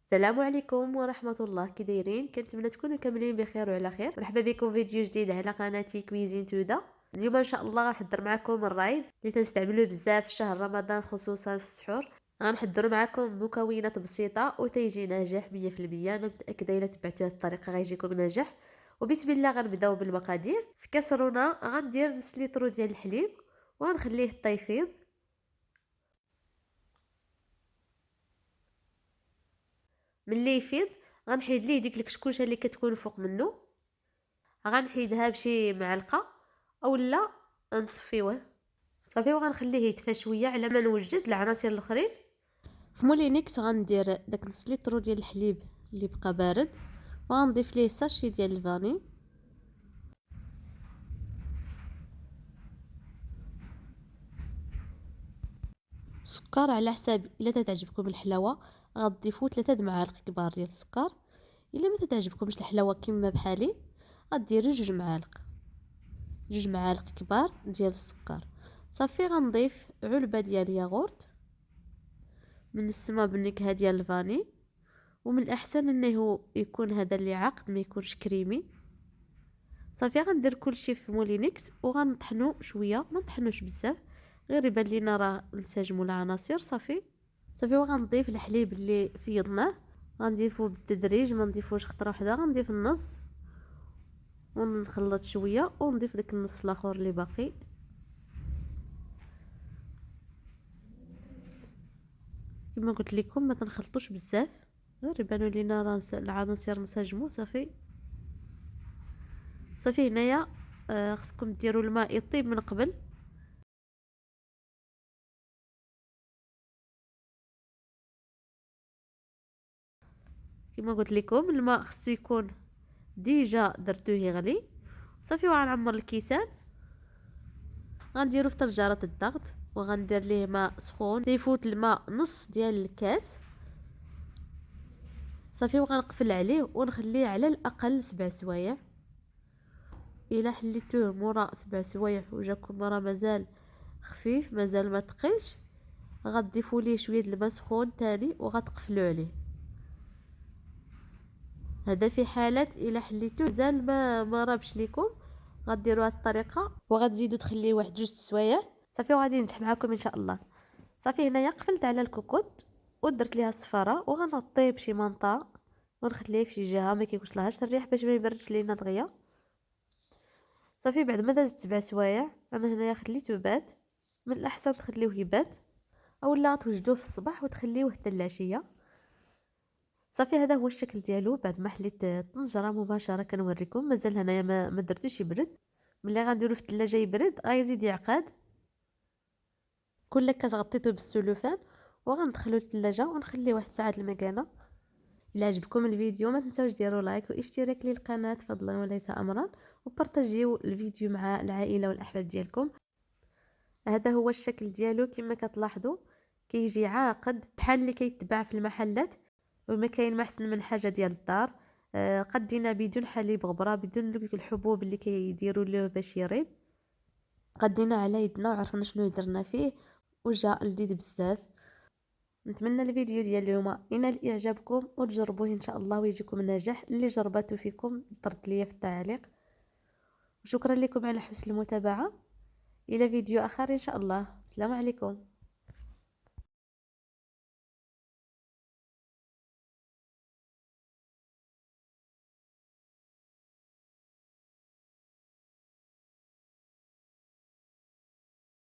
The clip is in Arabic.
السلام عليكم ورحمة الله، كي دايرين؟ كنتمنى تكونوا كاملين بخير وعلى خير. مرحبا بكم في فيديو جديد على قناتي كويزين تودا. اليوم ان شاء الله غنحضر معكم الرايب اللي تنستعملوه بزاف في شهر رمضان خصوصا في السحور. غنحضر معكم مكونات بسيطة وتيجي ناجح 100%. انا متأكدة الا تبعتوا هذه الطريقة غيجيكم ناجح. وبسم الله غنبداو بالمقادير. في كاسرونه غندير نص لتر ديال الحليب وغنخليه طيفيض. ملي يفيض غنحيد ليه ديك الكشكوشه اللي كتكون فوق منه، غنحيدها بشي معلقه اولا نصفيوه صافي، وغنخليه يدفى شويه على ما نوجد العناصر الاخرين. في مولينيكس غندير داك نص لتر ديال الحليب اللي بقى بارد، وغنضيف ليه ساشي ديال الفاني، سكر على حساب الا تتعجبكم الحلاوه غتضيفوا 3 معالق كبار ديال السكر. الا ما تتعجبكمش الحلاوه كما بحالي غديروا 2 معالق كبار ديال السكر. صافي غنضيف علبه ديال الياغورت من السما بالنكهه ديال الفاني، ومن الاحسن انه يكون هذا اللي عقد ما يكونش كريمي. صافي غندير كلشي في مولينيكس وغنطحنو شويه، ما نطحنوش بزاف، غير يبان لينا راه نسجموا العناصر. صافي وغنضيف الحليب اللي فيضناه، غنضيفو بالتدريج، ما نضيفوش خطره واحده. غنضيف النص ونخلط شويه ونضيف داك النص الاخر اللي باقي. كما قلت لكم ما تنخلطوش بزاف، غير يبانوا لينا راه العناصر انسجموا. صافي هنايا خصكم ديروا الماء يطيب من قبل. كما قلت لكم الماء خصو يكون ديجا درتوه يغلي. صافي وغنعمر الكيسان، غنديرو في طنجرة الضغط وغندير ليه ماء سخون تيفوت الماء نص ديال الكاس. صافي وغنقفل عليه ونخليه على الاقل 7 سوايع. الا حليتوه مورا 7 سوايع وجاكم راه مازال خفيف، مازال ما تقلش، غتضيفوا ليه شويه الماء سخون تاني وغتقفلوا عليه. هذا في حاله الا حليتوه مازال ما رابش ليكم، غديروا هذه الطريقه وغتزيدوا تخليه واحد 2 سوايع. صافي وغادي ينجح معكم ان شاء الله. صافي هنايا قفلت على الكوكوط ودرت ليها الصفاره وغنغطيه بشي منطقه ونخليه في شي جهه ما كيكونش لهاش الريح باش ما يبردش لينا دغيا. صافي بعد ما دازت 7 سوايع انا هنايا خليته بات. من الاحسن تخليوه يبات اولا توجدوه في الصباح وتخليوه حتى العشيه. صافي هذا هو الشكل ديالو بعد ما حليت الطنجره مباشره. كنوريكم مازال هنايا ما درتوش يبرد. ملي غنديرو في الثلاجه يبرد غيزيد يعقد. كل كاس غطيته بالسلوفان وغندخلو للثلاجه ونخليه واحد ساعه المكانه. الا عجبكم الفيديو ما تنساوش ديروا لايك واشتراك للقناه فضلا وليس امرا، وبارطاجيو الفيديو مع العائله والاحباب ديالكم. هذا هو الشكل ديالو كما كتلاحظوا، كيجي عاقد بحال اللي كيتباع في المحلات، وما كاين ما احسن من حاجه ديال الدار. قدينا بدون حليب غبره، بدون ديك الحبوب اللي كيديروا له باش يريب. قدينا على يدنا وعرفنا شنو درنا فيه وجا لذيذ بزاف. نتمنى الفيديو ديال اليوم ينال اعجابكم وتجربوه ان شاء الله ويجيكم ناجح. اللي جربته فيكم طرد ليا في التعليق. وشكرا لكم على حسن المتابعه. الى فيديو اخر ان شاء الله. السلام عليكم.